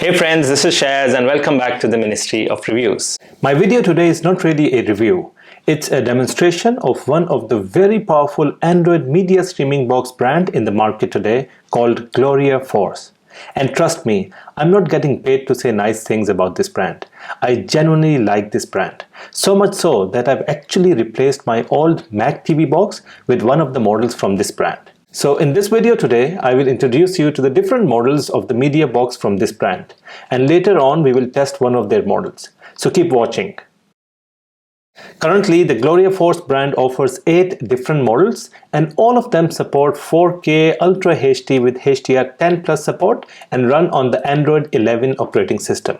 Hey friends, this is Shaz and welcome back to the Ministry of Reviews. My video today is not really a review. It's a demonstration of one of the very powerful Android media streaming box brand in the market today called GloriaForce. And trust me, I'm not getting paid to say nice things about this brand. I genuinely like this brand. So much so that I've actually replaced my old Mac TV box with one of the models from this brand. So in this video today, I will introduce you to the different models of the media box from this brand. And later on, we will test one of their models. So keep watching. Currently, the GloriaForce brand offers 8 different models and all of them support 4K Ultra HD with HDR10 Plus support and run on the Android 11 operating system.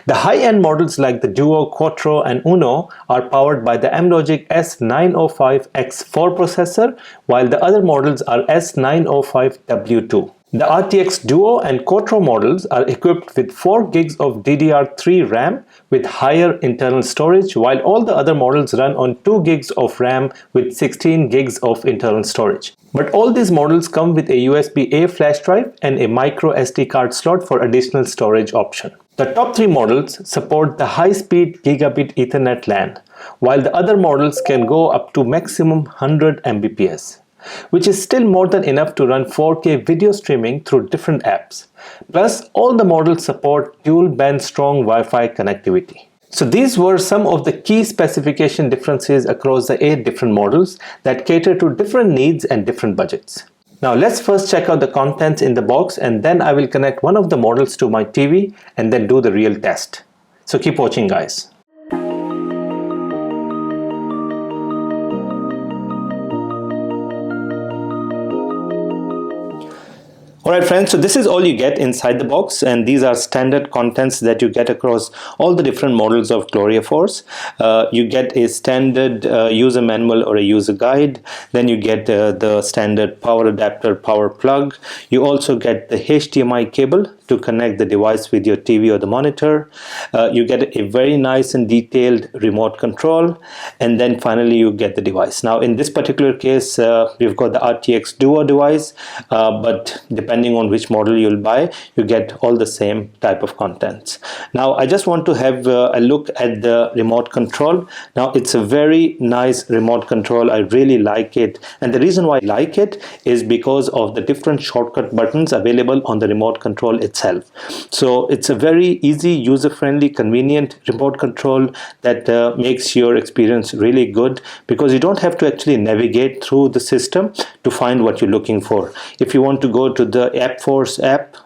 The high-end models like the Duo, Quattro and Uno are powered by the Amlogic S905X4 processor, while the other models are S905W2. The RTX Duo and Quattro models are equipped with 4 gigs of DDR3 RAM with higher internal storage, while all the other models run on 2 gigs of RAM with 16 gigs of internal storage. But all these models come with a USB-A flash drive and a micro SD card slot for additional storage option. The top 3 models support the high-speed gigabit Ethernet LAN, while the other models can go up to maximum 100 Mbps. Which is still more than enough to run 4K video streaming through different apps. Plus, all the models support dual-band strong Wi-Fi connectivity. So these were some of the key specification differences across the 8 different models that cater to different needs and different budgets. Now let's first check out the contents in the box, and then I will connect one of the models to my TV and then do the real test. So keep watching, guys. Alright friends, so this is all you get inside the box, and these are standard contents that you get across all the different models of GloriaForce. You get a standard user manual or a user guide, then you get the standard power adapter power plug. You also get the HDMI cable to connect the device with your TV or the monitor. You get a very nice and detailed remote control, and then finally you get the device. Now in this particular case, we've got the RTX Duo device, but depending on which model you'll buy, you get all the same type of contents. Now I just want to have a look at the remote control. Now it's a very nice remote control. I really like it, and the reason why I like it is because of the different shortcut buttons available on the remote control itself. So it's a very easy, user-friendly, convenient remote control that makes your experience really good, because you don't have to actually navigate through the system to find what you're looking for. If you want to go to the AppForce app,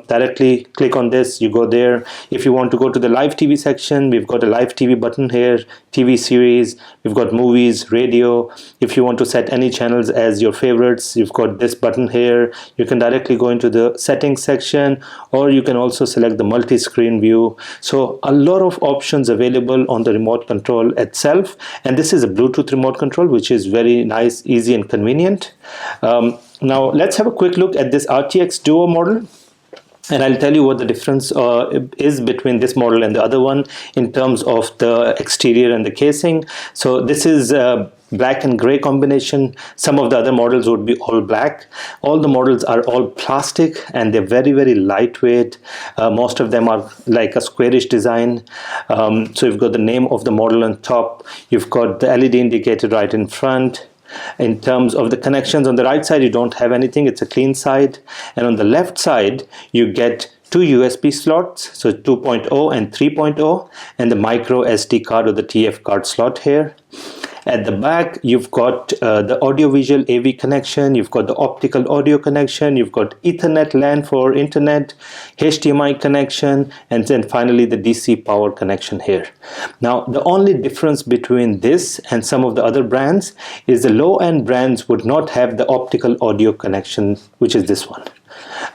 directly click on this, you go there. If you want to go to the live TV section, we've got a live TV button here, TV series, we've got movies, radio. If you want to set any channels as your favorites, you've got this button here. You can directly go into the settings section, or you can also select the multi-screen view. So a lot of options available on the remote control itself, and this is a Bluetooth remote control, which is very nice, easy and convenient. Now let's have a quick look at this RTX Duo model, and I'll tell you what the difference is between this model and the other one in terms of the exterior and the casing. So this is black and gray combination. Some of the other models would be all black. All the models are all plastic, and they're very, very lightweight. Most of them are like a squarish design. So you've got the name of the model on top. You've got the LED indicator right in front. In terms of the connections, on the right side you don't have anything, it's a clean side, and on the left side you get 2 USB slots, so 2.0 and 3.0, and the micro SD card or the TF card slot here. At the back you've got the audio-visual AV connection, you've got the optical audio connection, you've got Ethernet LAN for internet, HDMI connection, and then finally the DC power connection here. Now the only difference between this and some of the other brands is the low-end brands would not have the optical audio connection, which is this one.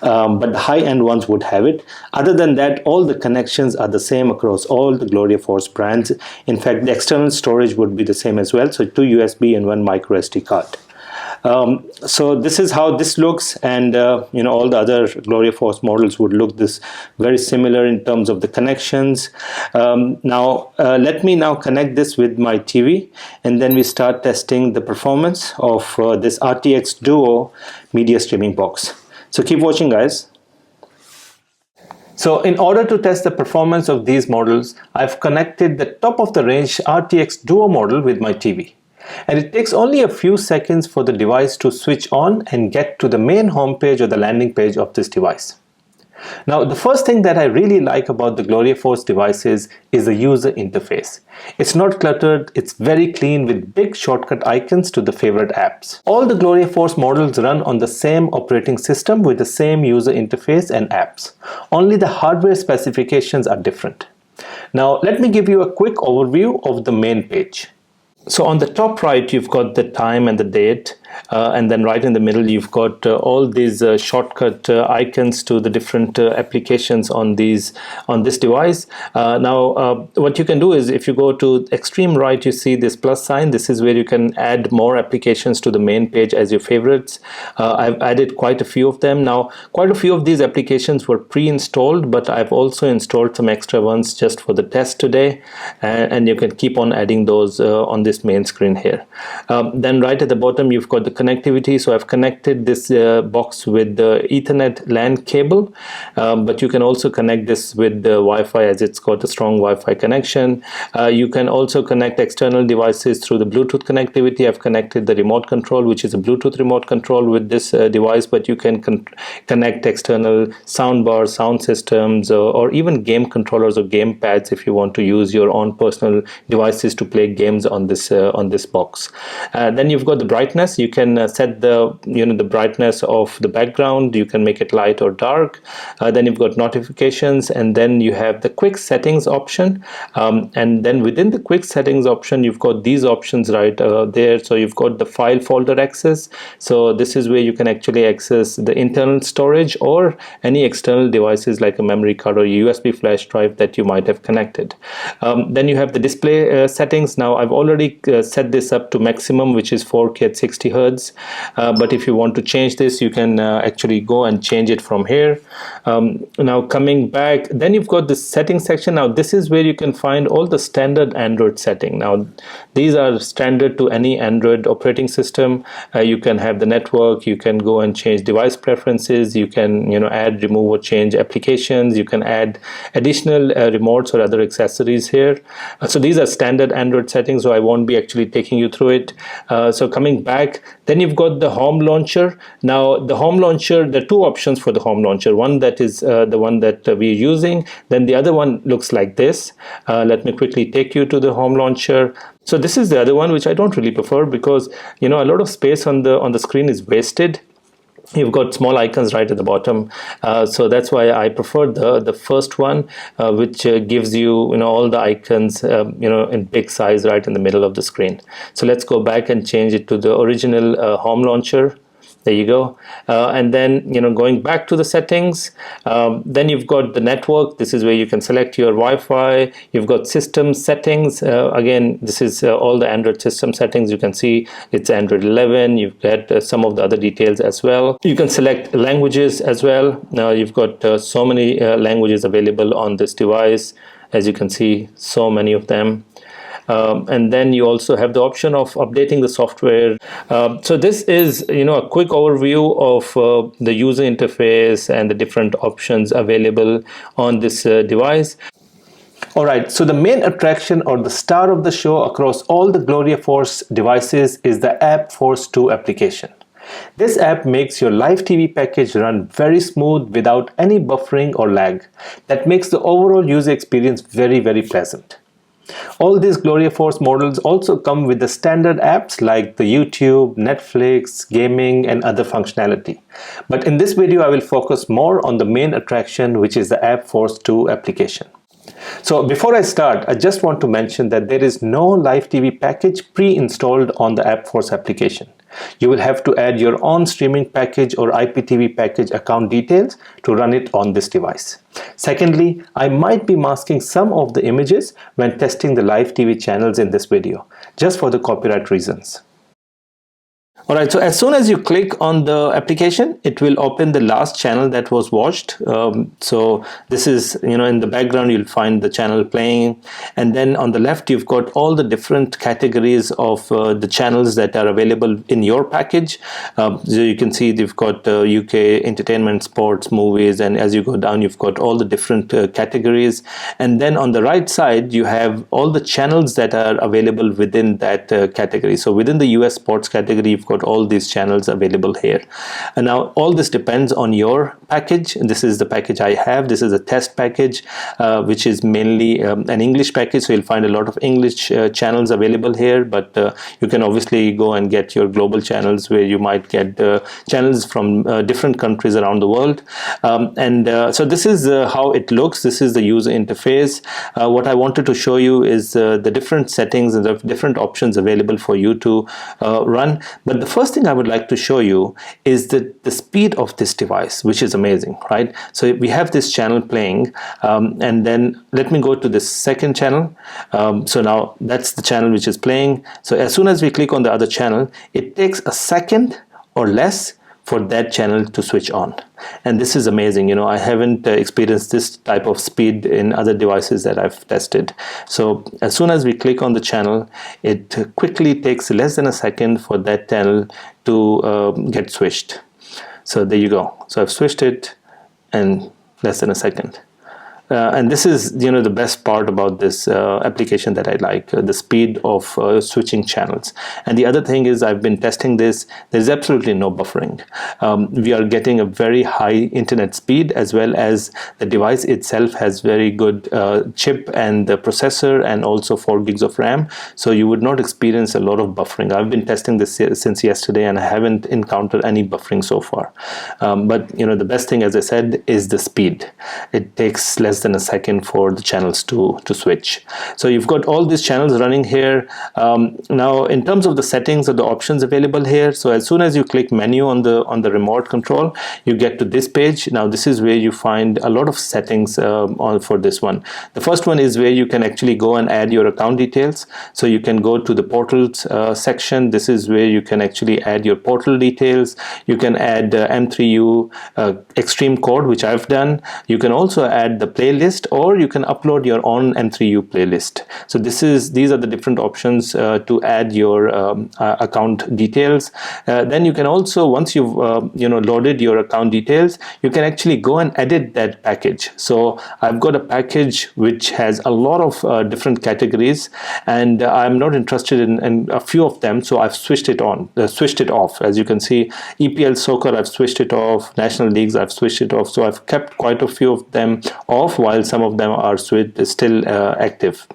But the high-end ones would have it. Other than that, all the connections are the same across all the GloriaForce brands. In fact, the external storage would be the same as well, so 2 USB and 1 micro SD card. So this is how this looks, and you know, all the other GloriaForce models would look this very similar in terms of the connections. Now let me now connect this with my TV, and then we start testing the performance of this RTX Duo media streaming box. So keep watching, guys. So in order to test the performance of these models, I've connected the top of the range RTX Duo model with my TV. And it takes only a few seconds for the device to switch on and get to the main homepage or the landing page of this device. Now, the first thing that I really like about the GloriaForce devices is the user interface. It's not cluttered, it's very clean with big shortcut icons to the favorite apps. All the GloriaForce models run on the same operating system with the same user interface and apps. Only the hardware specifications are different. Now, let me give you a quick overview of the main page. So on the top right, you've got the time and the date, and then right in the middle, you've got all these shortcut icons to the different applications on this device. Now, what you can do is, if you go to extreme right, you see this plus sign. This is where you can add more applications to the main page as your favorites. I've added quite a few of them. Now, quite a few of these applications were pre-installed, but I've also installed some extra ones just for the test today, and you can keep on adding those on this main screen here. Then right at the bottom, you've got the connectivity. So I've connected this box with the Ethernet LAN cable, but you can also connect this with the Wi-Fi, as it's got a strong Wi-Fi connection. You can also connect external devices through the Bluetooth connectivity. I've connected the remote control, which is a Bluetooth remote control, with this device, but you can connect external sound bars, sound systems, or even game controllers or game pads if you want to use your own personal devices to play games on this box. Then you've got the brightness. You can set the brightness of the background. You can make it light or dark. Then you've got notifications, and then you have the quick settings option. And then within the quick settings option, you've got these options right there. So you've got the file folder access. So this is where you can actually access the internal storage or any external devices like a memory card or a USB flash drive that you might have connected. Then you have the display settings. Now, I've already set this up to maximum, which is 4K at 60 Hertz. But if you want to change this, you can actually go and change it from here. Now, coming back, then you've got the settings section. Now, this is where you can find all the standard Android setting. Now, these are standard to any Android operating system. You can have the network. You can go and change device preferences. You can add, remove, or change applications. You can add additional remotes or other accessories here. So these are standard Android settings, so I won't be actually taking you through it. So coming back, then you've got the home launcher. Now, the home launcher, there are two options for the home launcher. One that is the one that we're using. Then the other one looks like this. Let me quickly take you to the home launcher. So this is the other one, which I don't really prefer because a lot of space on the screen is wasted. You've got small icons right at the bottom, so that's why I prefer the first one, which gives you all the icons in big size right in the middle of the screen. So let's go back and change it to the original home launcher. There you go. And then going back to the settings, then you've got the network. This is where you can select your Wi-Fi. You've got system settings. Again, this is all the Android system settings. You can see it's Android 11. You've got some of the other details as well. You can select languages as well. Now you've got so many languages available on this device. As you can see, so many of them. And then you also have the option of updating the software. So this is a quick overview of the user interface and the different options available on this device. Alright, so the main attraction or the star of the show across all the GloriaForce devices is the AppForce 2 application. This app makes your live TV package run very smooth without any buffering or lag. That makes the overall user experience very, very pleasant. All these GloriaForce models also come with the standard apps like the YouTube, Netflix, gaming, and other functionality. But in this video, I will focus more on the main attraction, which is the AppForce 2 application. So before I start, I just want to mention that there is no live TV package pre-installed on the AppForce application. You will have to add your own streaming package or IPTV package account details to run it on this device. Secondly, I might be masking some of the images when testing the live TV channels in this video, just for the copyright reasons. Alright, so as soon as you click on the application, it will open the last channel that was watched. So this is, in the background you'll find the channel playing, and then on the left you've got all the different categories of the channels that are available in your package. So you can see they've got UK entertainment, sports, movies, and as you go down you've got all the different categories, and then on the right side you have all the channels that are available within that category. So within the US sports category you've got all these channels available here. And now all this depends on your package. This is the package I have. This is a test package, which is mainly an English package, so you'll find a lot of English channels available here, but you can obviously go and get your global channels where you might get channels from different countries around the world. So this is how it looks. This is the user interface. What I wanted to show you is the different settings and the different options available for you to run. But the first thing I would like to show you is the speed of this device, which is amazing, right? So we have this channel playing, and then let me go to this second channel. So now that's the channel which is playing. So as soon as we click on the other channel, it takes a second or less for that channel to switch on. And this is amazing. I haven't experienced this type of speed in other devices that I've tested. So as soon as we click on the channel, it quickly takes less than a second for that channel to get switched. So there you go. So I've switched it in less than a second. And this is, the best part about this application that I like, the speed of switching channels. And the other thing is I've been testing this. There's absolutely no buffering. We are getting a very high internet speed, as well as the device itself has very good chip and the processor, and also 4 gigs of RAM. So you would not experience a lot of buffering. I've been testing this since yesterday and I haven't encountered any buffering so far. But the best thing, as I said, is the speed. It takes less than a second for the channels to switch. So you've got all these channels running here. Now in terms of the settings or the options available here, so as soon as you click menu on the remote control, you get to this page. Now this is where you find a lot of settings for this one. The first one is where you can actually go and add your account details. So you can go to the portals section. This is where you can actually add your portal details. You can add M3U extreme code, which I've done. You can also add the playlist, or you can upload your own M3U playlist. So these are the different options to add your account details. Then you can also, once you've loaded your account details, you can actually go and edit that package. So I've got a package which has a lot of different categories, and I'm not interested in a few of them, so I've switched it off. As you can see, EPL Soccer, I've switched it off. National Leagues, I've switched it off. So I've kept quite a few of them off, while some of them are still active.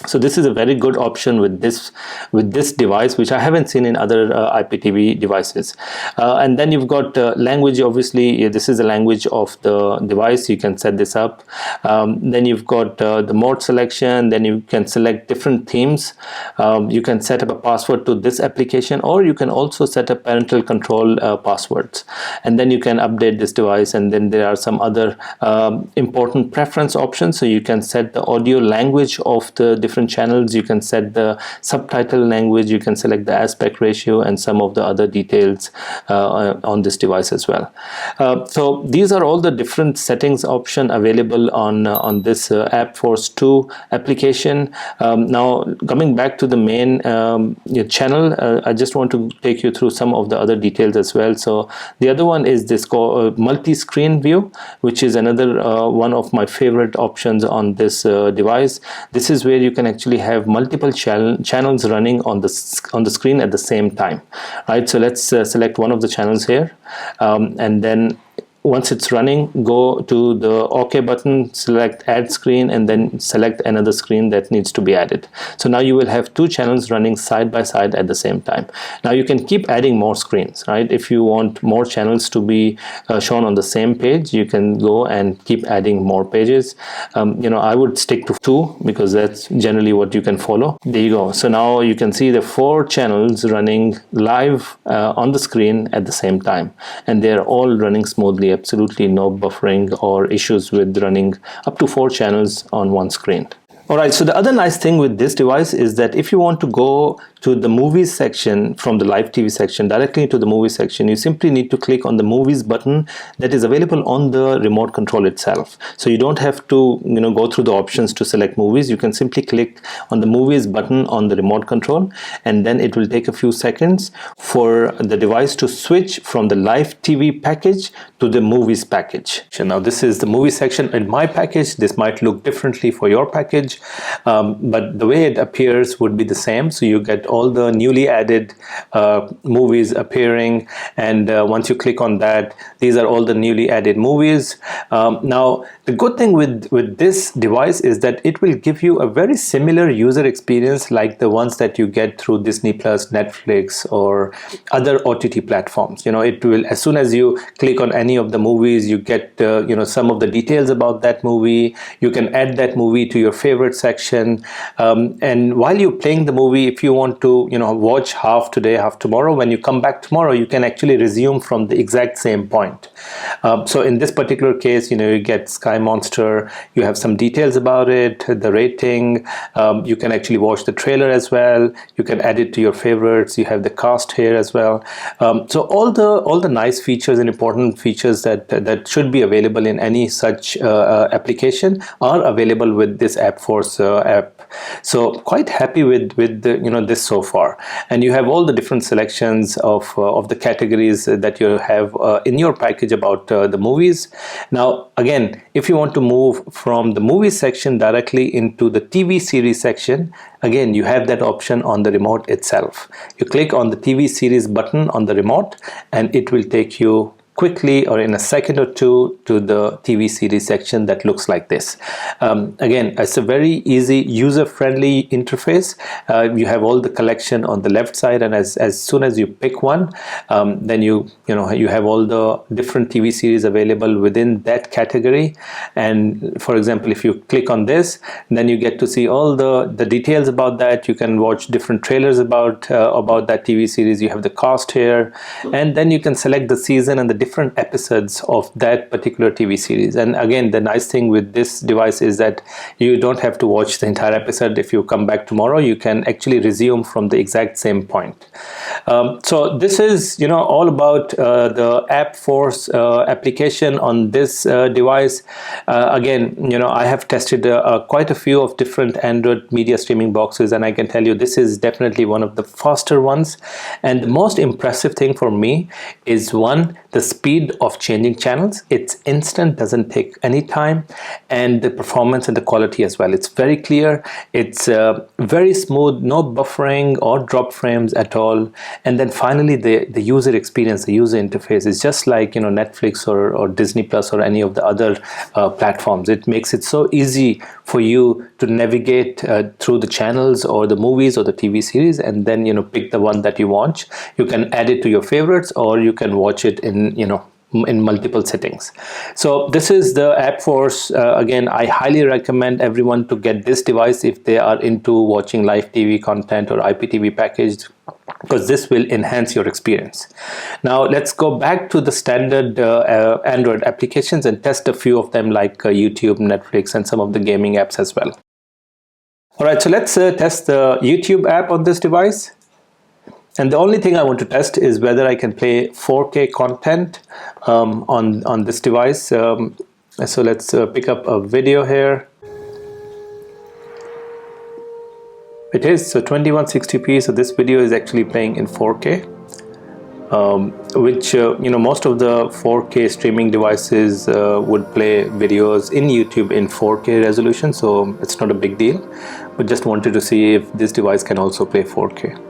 So this is a very good option with this device, which I haven't seen in other IPTV devices. And then you've got language. Obviously, this is the language of the device. You can set this up. Then you've got the mode selection. Then you can select different themes. You can set up a password to this application, or you can also set up parental control passwords. And then you can update this device. And then there are some other important preference options. So you can set the audio language of the different channels. You can set the subtitle language. You can select the aspect ratio and some of the other details on this device as well. So these are all the different settings option available on this AppForce 2 application. Now coming back to the main channel, I just want to take you through some of the other details as well. So the other one is this multi-screen view, which is another one of my favorite options on this device. This is where you can actually have multiple channels running on the screen at the same time, right? So let's select one of the channels here, and then once it's running, go to the OK button, select add screen, and then select another screen that needs to be added. So now you will have 2 channels running side by side at the same time. Now you can keep adding more screens, right? If you want more channels to be shown on the same page, you can go and keep adding more pages. I would stick to 2 because that's generally what you can follow. There you go. So now you can see the 4 channels running live on the screen at the same time, and they're all running smoothly. Absolutely no buffering or issues with running up to 4 channels on one screen. Alright, so the other nice thing with this device is that if you want to go to the movies section from the live TV section directly to the movies section, you simply need to click on the movies button that is available on the remote control itself. So you don't have to go through the options to select movies. You can simply click on the movies button on the remote control, and then it will take a few seconds for the device to switch from the live TV package to the movies package. So now this is the movie section in my package. This might look differently for your package, but the way it appears would be the same. So you get all the newly added movies appearing, and once you click on that, these are all the newly added movies. Now the good thing with this device is that it will give you a very similar user experience like the ones that you get through Disney Plus, Netflix, or other OTT platforms. It will, as soon as you click on any of the movies, you get some of the details about that movie. You can add that movie to your favorite section, and while you're playing the movie, if you want to watch half today, half tomorrow, when you come back tomorrow, you can actually resume from the exact same point. So in this particular case, you get Sky Monster, you have some details about it, the rating, you can actually watch the trailer as well, you can add it to your favorites, you have the cast here as well. So all the nice features and important features that should be available in any such application are available with this AppForce app. So quite happy with this so far, and you have all the different selections of the categories that you have in your package about the movies. Now again, if you want to move from the movies section directly into the TV series section, again you have that option on the remote itself. You click on the TV series button on the remote, and it will take you quickly or in a second or two to the TV series section that looks like this. Again, it's a very easy user-friendly interface. You have all the collection on the left side, and as soon as you pick one, then you have all the different TV series available within that category. And for example, if you click on this, then you get to see all the details about that. You can watch different trailers about that TV series. You have the cast here, and then you can select the season and the different episodes of that particular TV series. And again, the nice thing with this device is that you don't have to watch the entire episode. If you come back tomorrow, you can actually resume from the exact same point. So this is all about the AppForce application on this device. Again, I have tested quite a few of different Android media streaming boxes, and I can tell you this is definitely one of the faster ones. And the most impressive thing for me is, one, the speed of changing channels. It's instant, doesn't take any time, and the performance and the quality as well. It's very clear, it's very smooth, no buffering or drop frames at all. And then finally the user experience, the user interface is just like Netflix or Disney Plus or any of the other platforms. It makes it so easy for you to navigate through the channels or the movies or the TV series, and then pick the one that you want. You can add it to your favorites, or you can watch it in multiple settings. So this is the AppForce. Again, I highly recommend everyone to get this device if they are into watching live TV content or IPTV package, because this will enhance your experience. Now let's go back to the standard Android applications and test a few of them, like YouTube, Netflix, and some of the gaming apps as well. Alright, so let's test the YouTube app on this device. And the only thing I want to test is whether I can play 4K content on this device. So let's pick up a video here. It is so 2160p, so this video is actually playing in 4K, which most of the 4K streaming devices would play videos in YouTube in 4K resolution, so it's not a big deal. But just wanted to see if this device can also play 4K.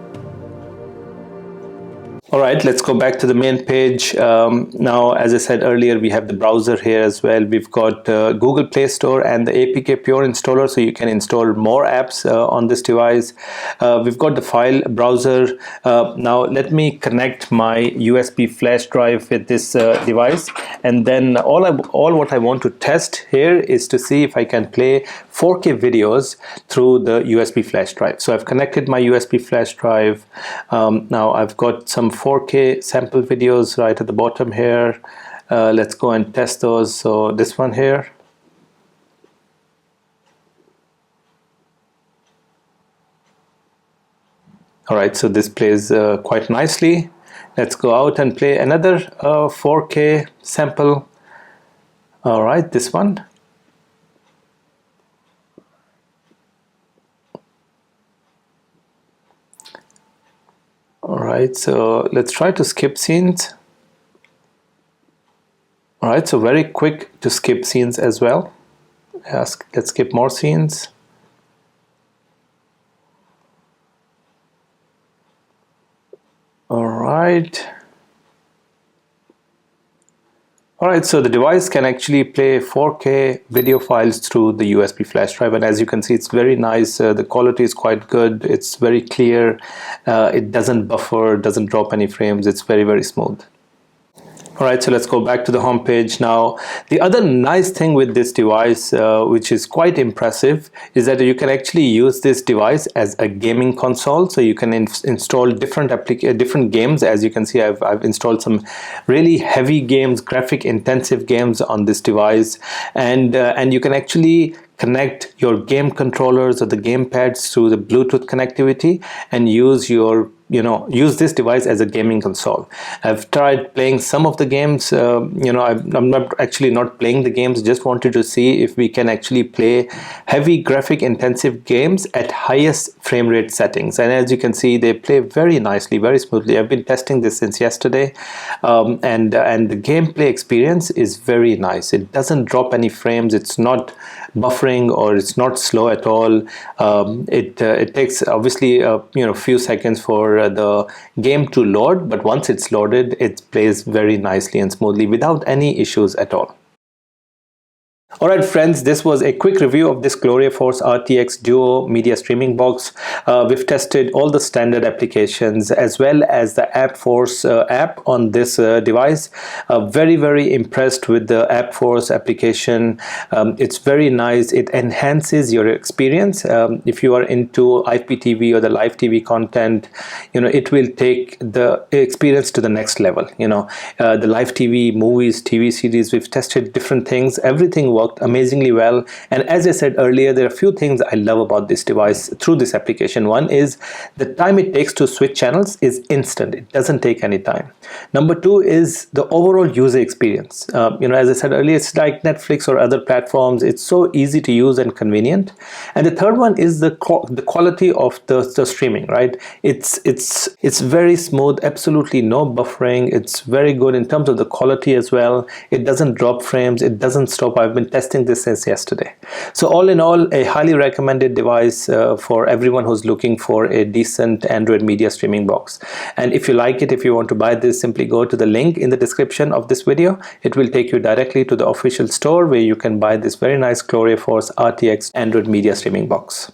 Alright, let's go back to the main page. Now, as I said earlier, we have the browser here as well. We've got Google Play Store and the APK Pure installer, so you can install more apps on this device. We've got the file browser. Now, let me connect my USB flash drive with this device, and then all what I want to test here is to see if I can play 4K videos through the USB flash drive. So I've connected my USB flash drive. Now I've got some 4K sample videos right at the bottom here. Let's go and test those. So this one here. All right, so this plays quite nicely. Let's go out and play another 4K sample. All right, this one. All right, so let's try to skip scenes. All right, so very quick to skip scenes as well. Let's skip more scenes. All right. All right, so the device can actually play 4K video files through the USB flash drive, and as you can see, it's very nice. The quality is quite good. It's very clear. It doesn't buffer, doesn't drop any frames. It's very, very smooth. All right, so let's go back to the home page now. The other nice thing with this device, which is quite impressive, is that you can actually use this device as a gaming console. So you can install different games. As you can see, I've installed some really heavy games, graphic intensive games on this device, and you can actually connect your game controllers or the game pads through the Bluetooth connectivity and use use this device as a gaming console. I've tried playing some of the games. I'm not actually playing the games, just wanted to see if we can actually play heavy graphic intensive games at highest frame rate settings, and as you can see, they play very nicely, very smoothly. I've been testing this since yesterday, and the gameplay experience is very nice. It doesn't drop any frames, it's not buffering, or it's not slow at all. It takes obviously a few seconds for the game to load, but once it's loaded, it plays very nicely and smoothly without any issues at all. Alright friends, this was a quick review of this GloriaForce RTX Duo media streaming box. We've tested all the standard applications as well as the AppForce app on this device. Very, very impressed with the AppForce application. It's very nice. It enhances your experience. If you are into IPTV or the live TV content, it will take the experience to the next level. The live TV, movies, TV series, we've tested different things. Everything worked amazingly well, and as I said earlier, there are a few things I love about this device through this application. One is the time it takes to switch channels is instant. It doesn't take any time. Number two is the overall user experience. As I said earlier, it's like Netflix or other platforms. It's so easy to use and convenient. And the third one is the quality of the streaming, right? It's very smooth, absolutely no buffering. It's very good in terms of the quality as well. It doesn't drop frames, it doesn't stop. I've been testing this since yesterday. So all in all, a highly recommended device for everyone who's looking for a decent Android media streaming box. And if you like it, if you want to buy this, simply go to the link in the description of this video. It will take you directly to the official store where you can buy this very nice GloriaForce RTX Android media streaming box.